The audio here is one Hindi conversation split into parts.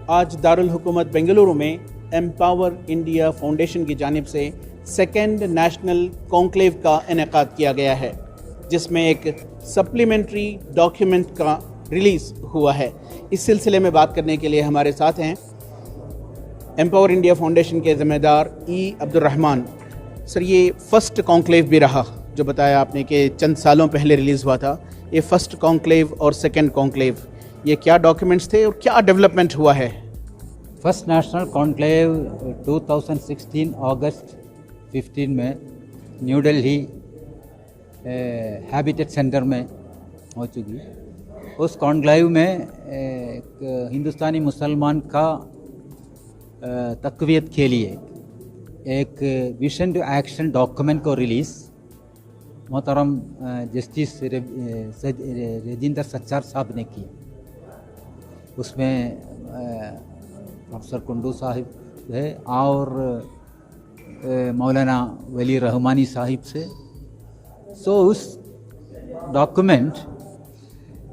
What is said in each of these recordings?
आज दारुल हुकूमत बेंगलुरु में एम्पावर इंडिया फाउंडेशन की जानिब से सेकेंड नेशनल कॉन्क्लेव का इनेकाद किया गया है, जिसमें एक सप्लीमेंट्री डॉक्यूमेंट का रिलीज़ हुआ है। इस सिलसिले में बात करने के लिए हमारे साथ हैं एम्पावर इंडिया फाउंडेशन के ज़िम्मेदार ई अब्दुर्रहमान। सर, ये फ़र्स्ट कॉन्क्लेव भी रहा जो बताया आपने कि चंद सालों पहले रिलीज़ हुआ था। ये फ़र्स्ट कॉन्क्लेव और सेकेंड कॉन्क्लेव, ये क्या डॉक्यूमेंट्स थे और क्या डेवलपमेंट हुआ है? फर्स्ट नेशनल कॉन्क्लेव 2016 अगस्त 15 में न्यू दिल्ली हैबिटेट सेंटर में हो चुकी। उस कॉन्क्लेव में एक हिंदुस्तानी मुसलमान का तक़वियत के लिए एक विजन टू एक्शन डॉक्यूमेंट को रिलीज़ मोहतरम जस्टिस राजेंद्र सच्चार साहब ने की। उसमें प्रोफेसर कुंडू साहिब है और मौलाना वली रहमानी साहिब से। सो उस डॉक्यूमेंट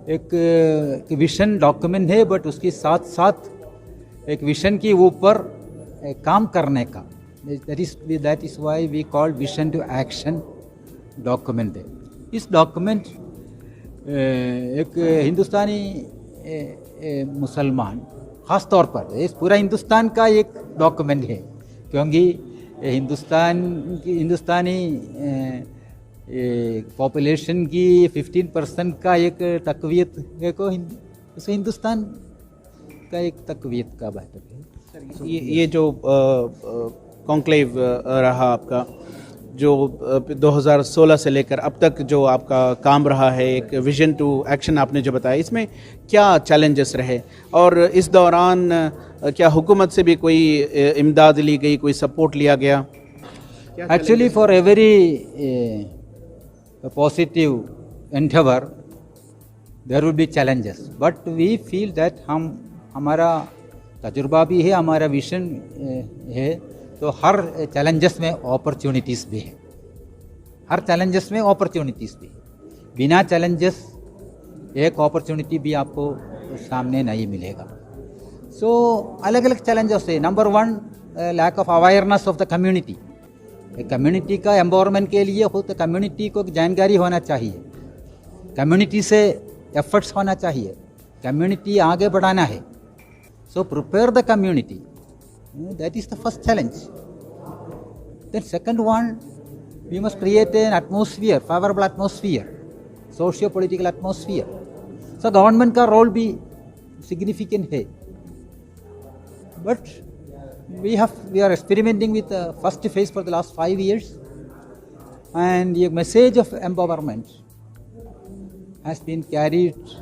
एक विजन डॉक्यूमेंट है, बट उसके साथ साथ एक विजन के ऊपर काम करने का, that is why we called vision to action document है। इस डॉक्यूमेंट एक हिंदुस्तानी मुसलमान ख़ास तौर पर इस पूरा हिंदुस्तान का एक डॉक्यूमेंट है, क्योंकि हिंदुस्तानी पॉपुलेशन की 15% का एक तक़वियत है को उसे हिंदुस्तान का एक तक़वियत का बैठक है। ये जो कॉन्क्लेव रहा आपका, जो 2016 से लेकर अब तक जो आपका काम रहा है, एक विजन टू एक्शन आपने जो बताया, इसमें क्या चैलेंजेस रहे और इस दौरान क्या हुकूमत से भी कोई इमदाद ली गई, कोई सपोर्ट लिया गया? Actually for every positive endeavour there will be challenges, but we feel that हमारा तजुर्बा भी है, हमारा विजन है, तो हर चैलेंजेस में अपॉर्चुनिटीज़ भी है। हर चैलेंजेस में अपॉर्चुनिटीज़ भी है। बिना चैलेंजेस एक अपॉर्चुनिटी भी आपको सामने नहीं मिलेगा। सो अलग अलग चैलेंजेस है। Number 1, lack of awareness of the community. Community का एम्पावरमेंट के लिए खुद कम्युनिटी को जानकारी होना चाहिए, कम्युनिटी से एफर्ट्स होना चाहिए, कम्युनिटी आगे बढ़ाना है। So prepare the community, that is the first challenge. Then second one, we must create an atmosphere, favorable atmosphere, socio-political atmosphere. So government का रोल भी significant है, but we are experimenting with the first phase for the last 5 years, and the message of empowerment has been carried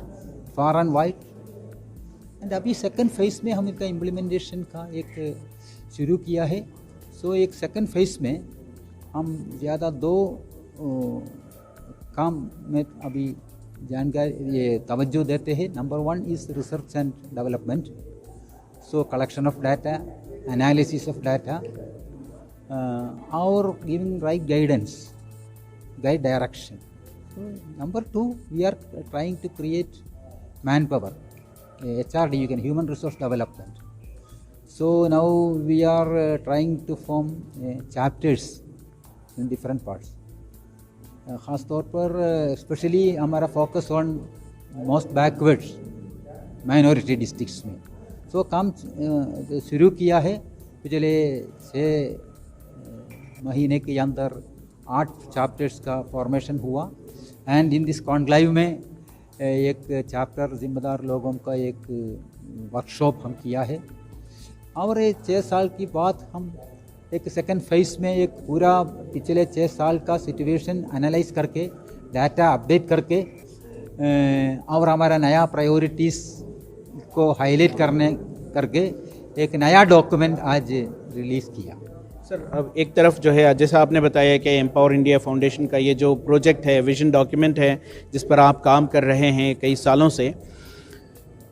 far and wide. And अभी सेकंड फेज़ में हम इनका इम्प्लीमेंटेशन का एक शुरू किया है। सो एक सेकंड फेज़ में हम ज़्यादा 2 काम में अभी जानकारी ये तवज्जो देते हैं। Number 1 is research and development, so collection of data, analysis of data और giving right guidance, guide direction. Number 2, we are trying to create man power, HRD, you can human resource development. So now we are trying to form chapters in different parts. ख़ास तौर पर स्पेशली हमारा focus on most backwards minority districts में। सो काम शुरू किया है। पिछले 6 महीने के अंदर 8 चैप्टर्स का फॉर्मेशन हुआ, एंड इन दिस कॉन्क्लेव में एक चैप्टर जिम्मेदार लोगों का एक वर्कशॉप हम किया है। और 6 साल की बाद हम एक सेकंड फेज़ में एक पूरा पिछले 6 साल का सिचुएशन एनालाइज करके, डाटा अपडेट करके और हमारा नया प्रायोरिटीज़ को हाईलाइट करके एक नया डॉक्यूमेंट आज रिलीज़ किया। सर, अब एक तरफ जो है, जैसा आपने बताया कि एम्पावर इंडिया फाउंडेशन का ये जो प्रोजेक्ट है, विजन डॉक्यूमेंट है, जिस पर आप काम कर रहे हैं कई सालों से,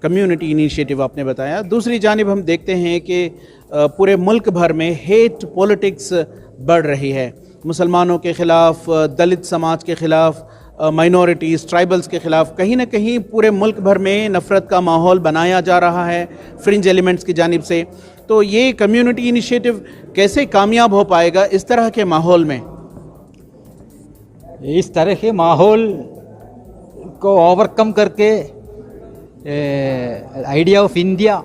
कम्युनिटी इनिशिएटिव आपने बताया। दूसरी जानिब हम देखते हैं कि पूरे मुल्क भर में हेट पॉलिटिक्स बढ़ रही है, मुसलमानों के ख़िलाफ़, दलित समाज के ख़िलाफ़, माइनॉरिटीज़, ट्राइबल्स के ख़िलाफ़ कहीं ना कहीं पूरे मुल्क भर में नफ़रत का माहौल बनाया जा रहा है फ्रिंज एलिमेंट्स की जानिब से। तो ये कम्युनिटी इनिशिएटिव कैसे कामयाब हो पाएगा इस तरह के माहौल में? इस तरह के माहौल को ओवरकम करके आइडिया ऑफ इंडिया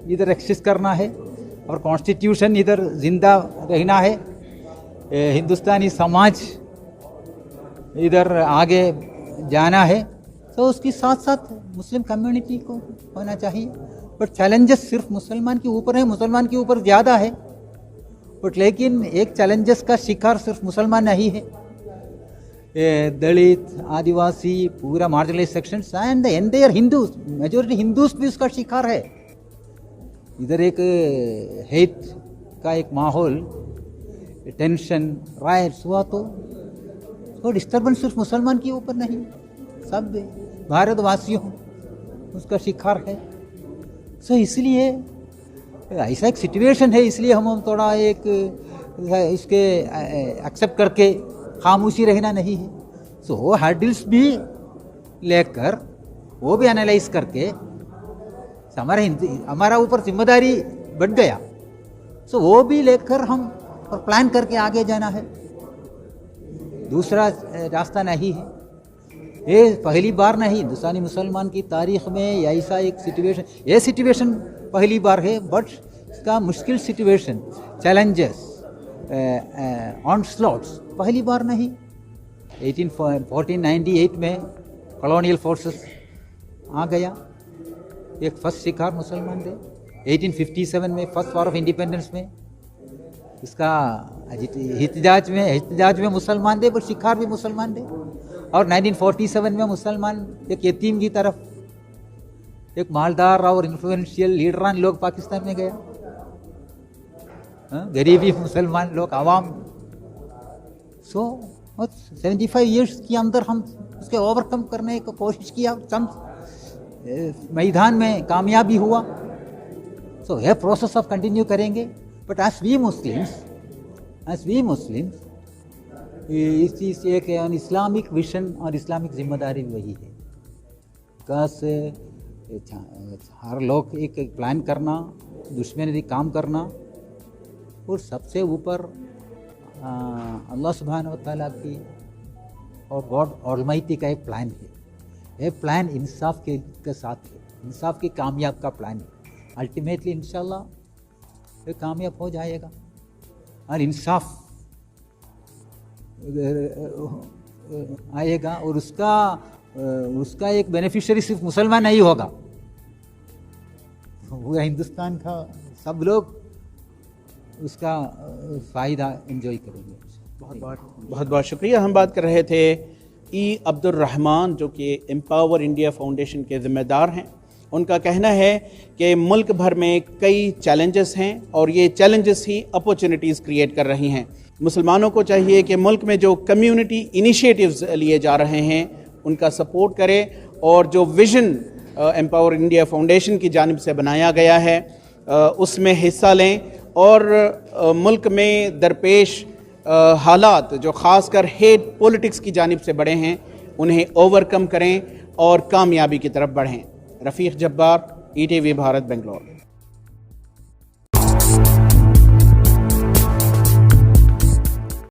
इधर एक्सिस्ट करना है और कॉन्स्टिट्यूशन इधर जिंदा रहना है, हिंदुस्तानी समाज इधर आगे जाना है, तो उसके साथ साथ मुस्लिम कम्युनिटी को होना चाहिए। बट चैलेंजेस सिर्फ मुसलमान के ऊपर है, मुसलमान के ऊपर ज़्यादा है, बट लेकिन एक चैलेंजेस का शिकार सिर्फ मुसलमान नहीं है, दलित, आदिवासी, पूरा marginalise sections and entire Hindus, majority Hindus भी उसका शिकार है। इधर एक हेट का एक माहौल, टेंशन, राइट्स हुआ तो डिस्टर्बेंस सिर्फ मुसलमान के ऊपर नहीं, सब भारतवासियों उसका शिकार है। सो इसलिए ऐसा एक सिचुएशन है, इसलिए हम थोड़ा एक इसके एक्सेप्ट करके खामोशी रहना नहीं है। सो वो हर्डल्स भी लेकर, वो भी एनालाइज करके हमारा ऊपर जिम्मेदारी बढ़ गया, सो वो भी लेकर हम और प्लान करके आगे जाना है, दूसरा रास्ता नहीं है। ये पहली बार नहीं हिंदुस्तानी मुसलमान की तारीख में ऐसा एक सिचुएशन, ये सिचुएशन पहली बार है, बट इसका मुश्किल सिचुएशन, चैलेंजेस, ऑनस्लॉट्स पहली बार नहीं। 1498 में कॉलोनियल फोर्सेस आ गया, एक फर्स्ट शिकार मुसलमान थे। 1857 में फर्स्ट वॉर ऑफ इंडिपेंडेंस में इसका हितजाज में मुसलमान थे, पर शिकार भी मुसलमान थे। और 1947 में मुसलमान एक यतीम की तरफ, एक मालदार और इन्फ्लुएंशियल लीडरान लोग पाकिस्तान में गया, गरीबी मुसलमान लोग, आवाम। सो 75 ईयर्स के अंदर हम उसके ओवरकम करने की कोशिश किया, मैदान में कामयाबी हुआ। सो यह प्रोसेस ऑफ कंटिन्यू करेंगे, बट एज वी मुस्लिम्स इस चीज़ एक इस्लामिक विजन और इस्लामिक जिम्मेदारी वही है, बस हर लोग एक प्लान करना, दुश्मनी काम करना, और सबसे ऊपर अल्लाह सुब्हानहू व तआला की और गॉड ऑलमाइटी का एक प्लान है। यह प्लान इंसाफ के साथ है, इंसाफ की कामयाब का प्लान है। अल्टीमेटली इंशाल्लाह ये कामयाब हो जाएगा और इंसाफ आएगा, और उसका एक बेनिफिशियरी सिर्फ मुसलमान नहीं होगा, पूरा हिंदुस्तान का सब लोग उसका फ़ायदा एंजॉय करेंगे। बहुत बहुत शुक्रिया। हम बात कर रहे थे ई अब्दुल रहमान, जो कि एम्पावर इंडिया फाउंडेशन के ज़िम्मेदार हैं। उनका कहना है कि मुल्क भर में कई चैलेंजेस हैं और ये चैलेंजेस ही अपॉर्चुनिटीज़ क्रिएट कर रही हैं। मुसलमानों को चाहिए कि मुल्क में जो कम्युनिटी इनिशिएटिव्स लिए जा रहे हैं उनका सपोर्ट करें, और जो विज़न एम्पावर इंडिया फाउंडेशन की जानिब से बनाया गया है उसमें हिस्सा लें, और मुल्क में दरपेश हालात जो ख़ासकर हेट पॉलिटिक्स की जानिब से बढ़े हैं उन्हें ओवरकम करें और कामयाबी की तरफ बढ़ें। रफ़ीक जब्बार, ETV भारत, बेंगलोर।